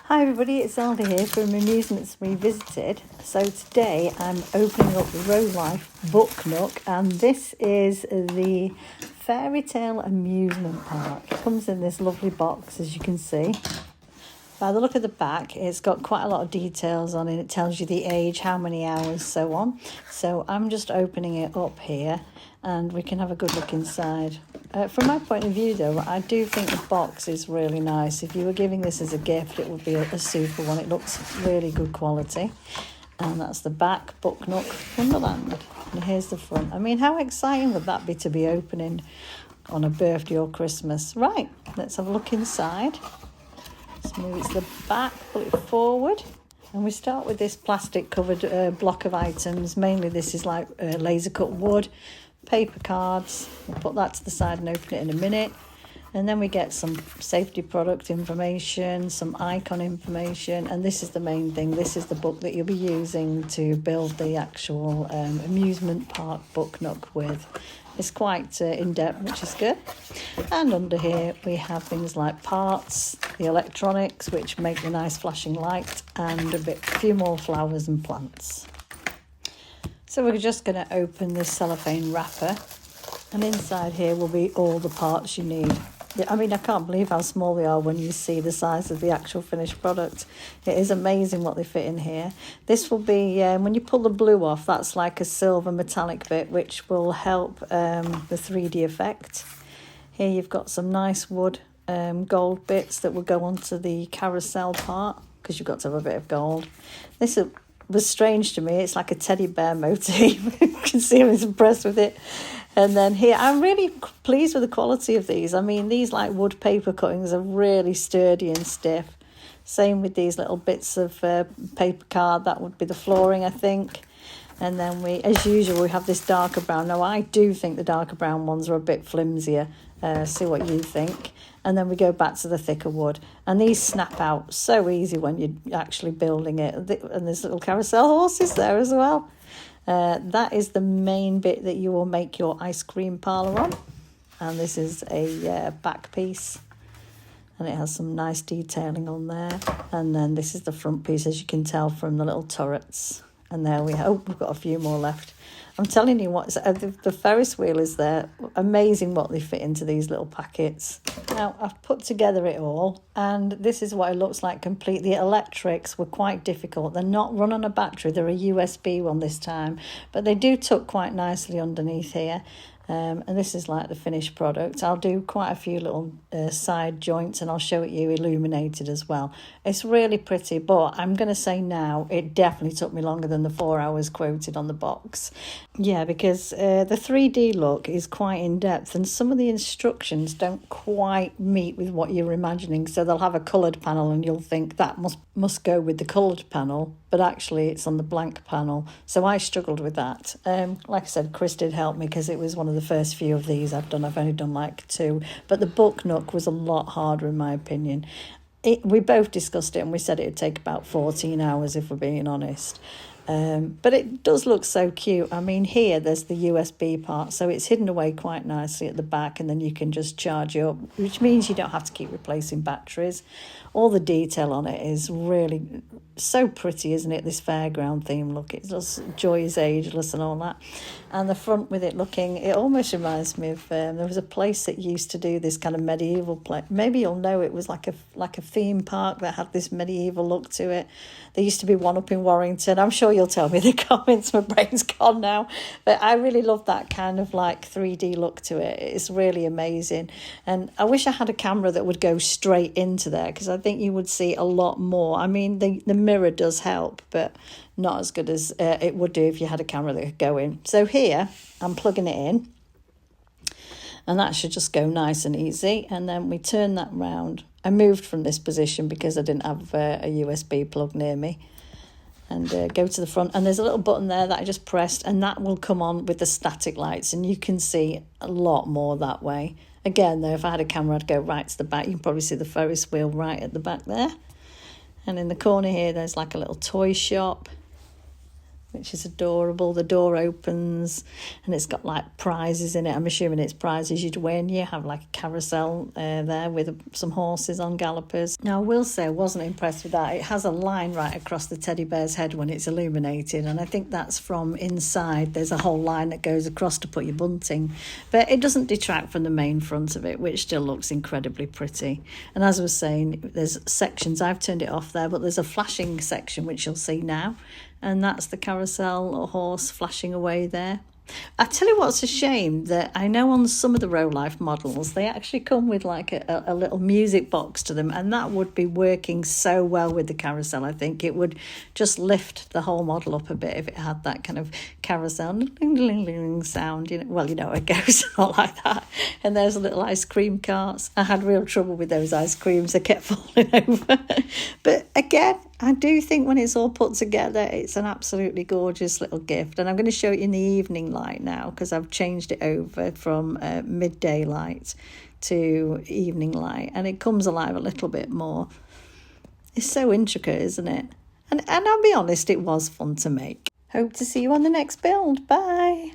Hi everybody, it's Alda here from Amusements Revisited. So today I'm opening up the Rolife book Nook, and this is the Fairytale Amusement Park. It comes in this lovely box, as you can see. By the look of the back, it's got quite a lot of details on it. It tells you the age, how many hours, so on. So I'm just opening it up here and we can have a good look inside. From my point of view though, I do think the box is really nice. If you were giving this as a gift, it would be a super one. It looks really good quality. And that's the back, Book Nook Wonderland. And here's the front. I mean, how exciting would that be to be opening on a birthday or Christmas? Right, let's have a look inside. Let's move it to the back, pull it forward. And we start with this plastic covered block of items. Mainly this is like laser cut wood, paper cards. We'll put that to the side and open it in a minute. And then we get some safety product information, some icon information. And this is the main thing. This is the book that you'll be using to build the actual amusement park book Nook with. It's quite in-depth, which is good. And under here we have things like parts, the electronics, which make the nice flashing light, and a few more flowers and plants. So we're just going to open this cellophane wrapper, and inside here will be all the parts you need. I mean, I can't believe how small they are when you see the size of the actual finished product. It is amazing what they fit in here. This will be, when you pull the blue off, that's like a silver metallic bit, which will help the 3D effect. Here you've got some nice wood gold bits that will go onto the carousel part, because you've got to have a bit of gold. This was strange to me. It's like a teddy bear motif. You can see I was impressed with it. And then here, I'm really pleased with the quality of these. I mean, these like wood paper cuttings are really sturdy and stiff. Same with these little bits of paper card. That would be the flooring, I think. And then we, as usual, we have this darker brown. Now, I do think the darker brown ones are a bit flimsier. See what you think. And then we go back to the thicker wood. And these snap out so easy when you're actually building it. And there's little carousel horses there as well. That is the main bit that you will make your ice cream parlour on. And this is a back piece. And it has some nice detailing on there. And then this is the front piece, as you can tell from the little turrets. And there we have, oh, we've got a few more left. I'm telling you what, the Ferris wheel is there. Amazing what they fit into these little packets. Now, I've put together it all, and this is what it looks like complete. The electrics were quite difficult. They're not run on a battery. They're a USB one this time, but they do tuck quite nicely underneath here. And this is like the finished product. I'll do quite a few little side joints, and I'll show it you illuminated as well. It's really pretty, but I'm going to say now it definitely took me longer than the 4 hours quoted on the box. Yeah, because the 3D look is quite in-depth, and some of the instructions don't quite meet with what you're imagining. So they'll have a coloured panel and you'll think that must go with the coloured panel, but actually it's on the blank panel. So I struggled with that. Like I said, Chris did help me because it was one of the first few of these I've done. I've only done like 2, but the book Nook was a lot harder in my opinion. We both discussed it and we said it would take about 14 hours if we're being honest. But it does look so cute. I mean, here there's the USB part, so it's hidden away quite nicely at the back, and then you can just charge it up, which means you don't have to keep replacing batteries. All the detail on it is really so pretty, isn't it? This fairground theme look. It's just joy is ageless and all that. And the front with it looking, it almost reminds me of, there was a place that used to do this kind of medieval play. Maybe you'll know it was like a theme park that had this medieval look to it. There used to be one up in Warrington. I'm sure you'll tell me in the comments, my brain's gone now. But I really love that kind of like 3D look to it. It's really amazing. And I wish I had a camera that would go straight into there, because I think you would see a lot more. I mean, the mirror does help, but not as good as it would do if you had a camera that could go in. So here, I'm plugging it in. And that should just go nice and easy. And then we turn that round. I moved from this position because I didn't have a USB plug near me. And go to the front. And there's a little button there that I just pressed. And that will come on with the static lights. And you can see a lot more that way. Again, though, if I had a camera, I'd go right to the back. You can probably see the Ferris wheel right at the back there. And in the corner here, there's like a little toy shop. which is adorable. The door opens and it's got like prizes in it. I'm assuming it's prizes you'd win. You have like a carousel there with some horses on gallopers. Now I will say I wasn't impressed with that. It has a line right across the teddy bear's head when it's illuminated, and I think that's from inside. There's a whole line that goes across to put your bunting, but it doesn't detract from the main front of it, which still looks incredibly pretty. And as I was saying, there's sections. I've turned it off there, but there's a flashing section which you'll see now, and that's the carousel or horse flashing away there. I tell you what's a shame, that I know on some of the Rolife models they actually come with like a little music box to them, and that would be working so well with the carousel. I think it would just lift the whole model up a bit if it had that kind of carousel sound. Well, it goes not like that. And there's little ice cream carts. I had real trouble with those ice creams. They kept falling over. But again, I do think when it's all put together, it's an absolutely gorgeous little gift. And I'm going to show it in the evening light now, because I've changed it over from midday light to evening light, and it comes alive a little bit more. It's so intricate, isn't it? And I'll be honest, it was fun to make. Hope to see you on the next build. Bye.